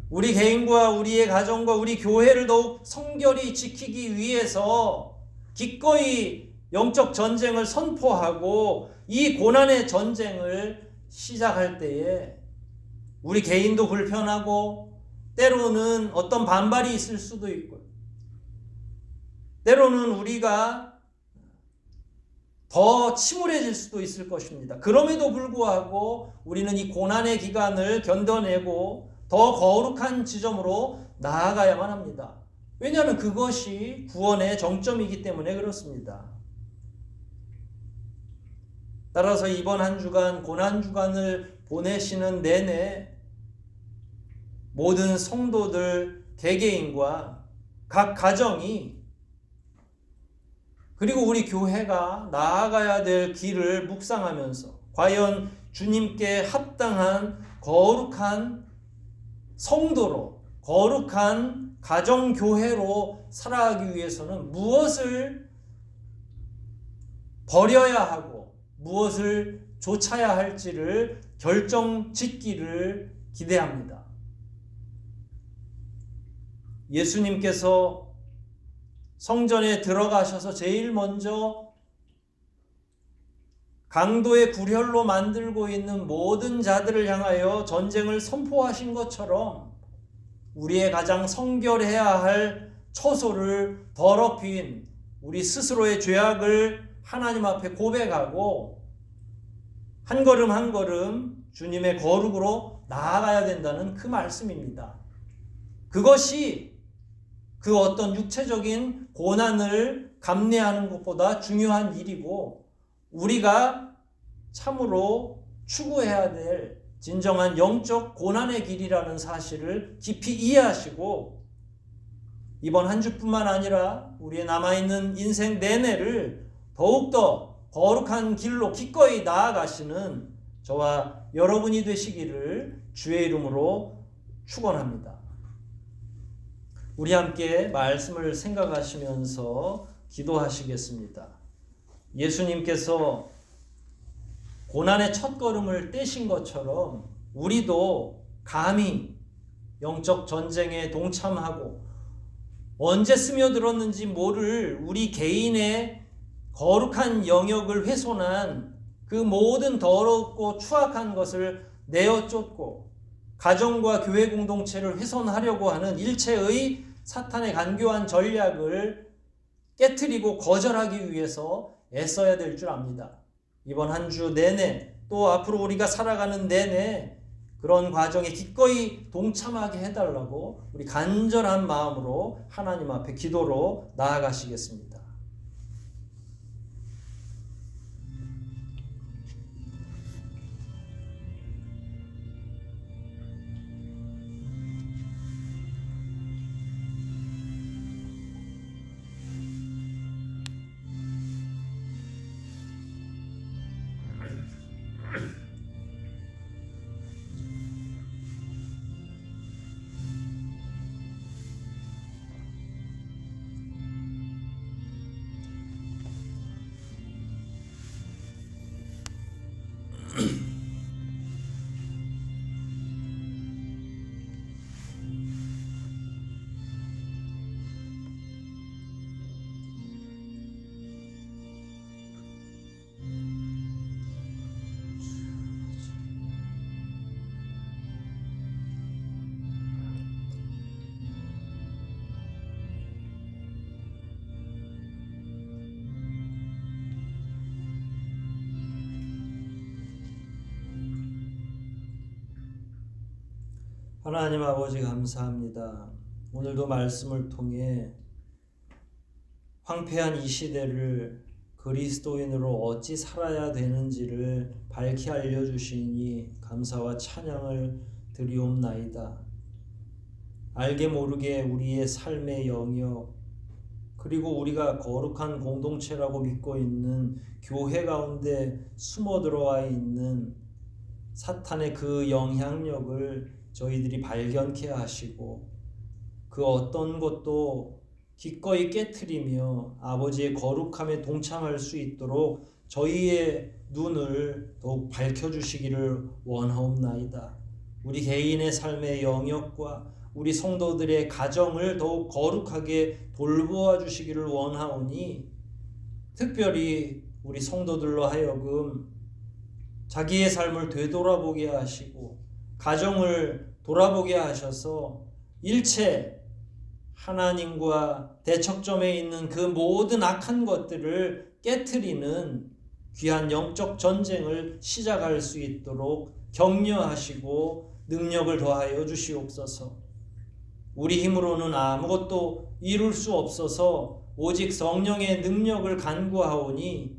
[SPEAKER 1] 우리 개인과 우리의 가정과 우리 교회를 더욱 성결히 지키기 위해서 기꺼이 영적 전쟁을 선포하고 이 고난의 전쟁을 시작할 때에 우리 개인도 불편하고 때로는 어떤 반발이 있을 수도 있고 때로는 우리가 더 침울해질 수도 있을 것입니다. 그럼에도 불구하고 우리는 이 고난의 기간을 견뎌내고 더 거룩한 지점으로 나아가야만 합니다. 왜냐하면 그것이 구원의 정점이기 때문에 그렇습니다. 따라서 이번 한 주간 고난주간을 보내시는 내내 모든 성도들 개개인과 각 가정이 그리고 우리 교회가 나아가야 될 길을 묵상하면서 과연 주님께 합당한 거룩한 성도로 거룩한 가정교회로 살아가기 위해서는 무엇을 버려야 하고 무엇을 좇아야 할지를 결정짓기를 기대합니다. 예수님께서 성전에 들어가셔서 제일 먼저 강도의 굴혈로 만들고 있는 모든 자들을 향하여 전쟁을 선포하신 것처럼 우리의 가장 성결해야 할 처소를 더럽힌 우리 스스로의 죄악을 하나님 앞에 고백하고 한 걸음 한 걸음 주님의 거룩으로 나아가야 된다는 그 말씀입니다. 그것이 그 어떤 육체적인 고난을 감내하는 것보다 중요한 일이고 우리가 참으로 추구해야 될 진정한 영적 고난의 길이라는 사실을 깊이 이해하시고 이번 한 주뿐만 아니라 우리의 남아있는 인생 내내를 더욱더 거룩한 길로 기꺼이 나아가시는 저와 여러분이 되시기를 주의 이름으로 축원합니다. 우리 함께 말씀을 생각하시면서 기도하시겠습니다. 예수님께서 고난의 첫걸음을 떼신 것처럼 우리도 감히 영적 전쟁에 동참하고 언제 스며들었는지 모를 우리 개인의 거룩한 영역을 훼손한 그 모든 더럽고 추악한 것을 내어 쫓고 가정과 교회 공동체를 훼손하려고 하는 일체의 사탄의 간교한 전략을 깨트리고 거절하기 위해서 애써야 될 줄 압니다. 이번 한 주 내내 또 앞으로 우리가 살아가는 내내 그런 과정에 기꺼이 동참하게 해달라고 우리 간절한 마음으로 하나님 앞에 기도로 나아가시겠습니다. 하나님 아버지 감사합니다. 오늘도 말씀을 통해 황폐한 이 시대를 그리스도인으로 어찌 살아야 되는지를 밝히 알려주시니 감사와 찬양을 드리옵나이다. 알게 모르게 우리의 삶의 영역 그리고 우리가 거룩한 공동체라고 믿고 있는 교회 가운데 숨어 들어와 있는 사탄의 그 영향력을 저희들이 발견케 하시고 그 어떤 것도 기꺼이 깨트리며 아버지의 거룩함에 동참할 수 있도록 저희의 눈을 더욱 밝혀주시기를 원하옵나이다. 우리 개인의 삶의 영역과 우리 성도들의 가정을 더욱 거룩하게 돌보아 주시기를 원하오니 특별히 우리 성도들로 하여금 자기의 삶을 되돌아보게 하시고 가정을 돌아보게 하셔서 일체 하나님과 대척점에 있는 그 모든 악한 것들을 깨트리는 귀한 영적 전쟁을 시작할 수 있도록 격려하시고 능력을 더하여 주시옵소서. 우리 힘으로는 아무것도 이룰 수 없어서 오직 성령의 능력을 간구하오니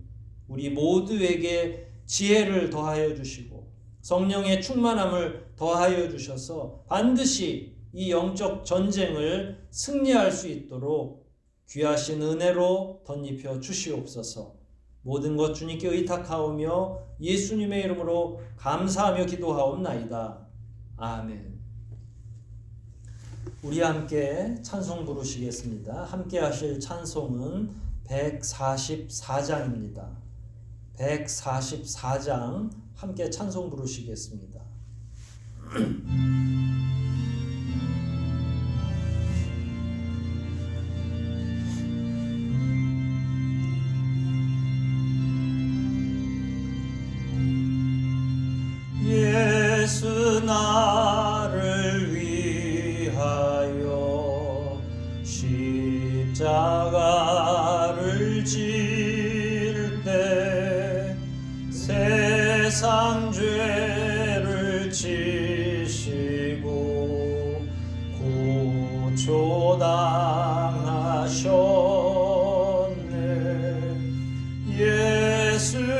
[SPEAKER 1] 우리 모두에게 지혜를 더하여 주시고 성령의 충만함을 더하여 주셔서 반드시 이 영적 전쟁을 승리할 수 있도록 귀하신 은혜로 덧입혀 주시옵소서. 모든 것 주님께 의탁하오며 예수님의 이름으로 감사하며 기도하옵나이다. 아멘. 우리 함께 찬송 부르시겠습니다. 함께 하실 찬송은 144장입니다. 144장 함께 찬송 부르시겠습니다. 예수 나를 위하여 십자가를 질 때 세상 죄를 지시고 고초당하셨네.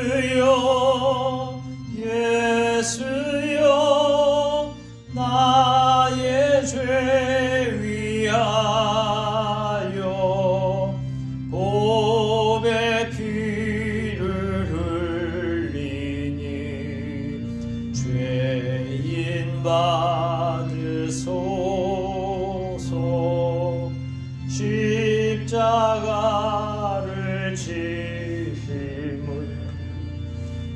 [SPEAKER 1] 예수여 예수여 나의 죄 위하여 보배 피를 흘리니 죄인 받으소서. 십자가를 지심을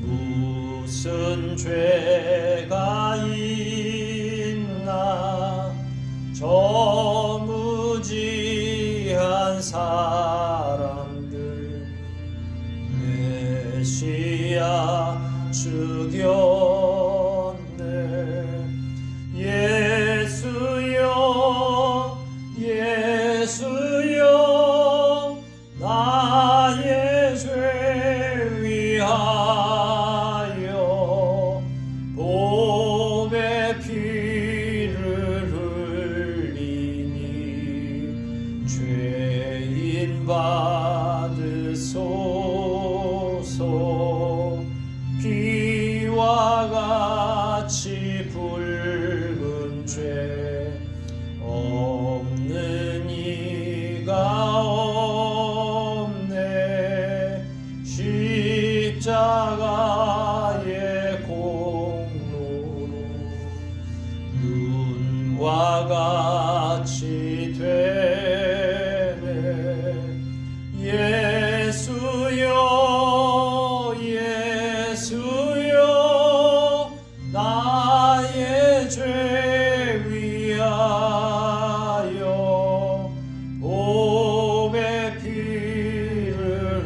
[SPEAKER 1] 무슨 죄가 있나 저 무지한 사람들 메시아 죽였네. 예수여 예수여 나의 죄 위하여 보배 피를 흘리니 죄인 받으소서. 피와 같이 붉은 죄 없는 이가 없네. 십자가의 공로로 눈과 같이 되네. 예수여 예수여 나의 죄 위하여 보배 피를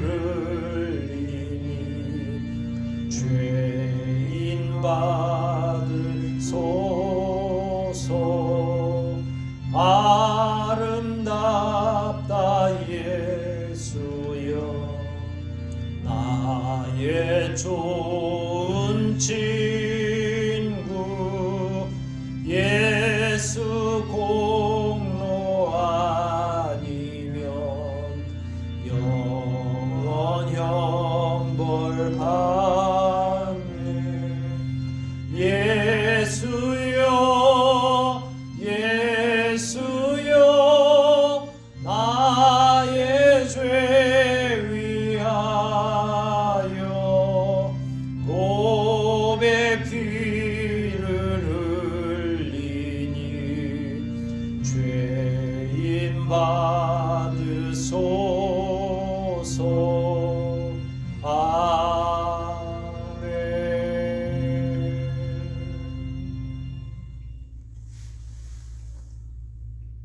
[SPEAKER 1] 흘리니 죄인 받으소서. 아름답다 예수여 나의 좋은 친구. 예수 공로 아니면 영원 형벌 받네. 예수여 예수여 나의 죄 위하여 보배 피를 흘리니 죄인 받으소서. 아멘.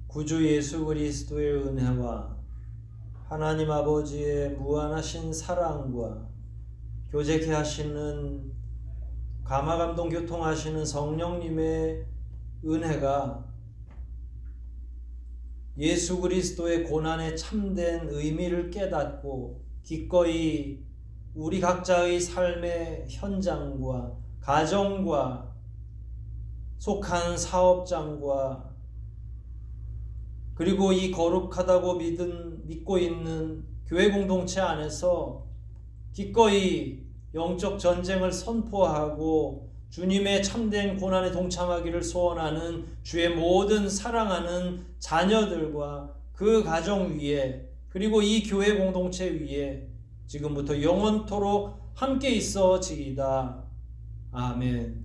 [SPEAKER 1] 구주 예수 그리스도의 은혜와 하나님 아버지의 무한하신 사랑과 교제케 하시는 감화감동 교통하시는 성령님의 은혜가 예수 그리스도의 고난의 참된 의미를 깨닫고 기꺼이 우리 각자의 삶의 현장과 가정과 속한 사업장과 그리고 이 거룩하다고 믿고 있는 교회 공동체 안에서 기꺼이 영적 전쟁을 선포하고 주님의 참된 고난에 동참하기를 소원하는 주의 모든 사랑하는 자녀들과 그 가정 위에 그리고 이 교회 공동체 위에 지금부터 영원토록 함께 있어지이다. 아멘.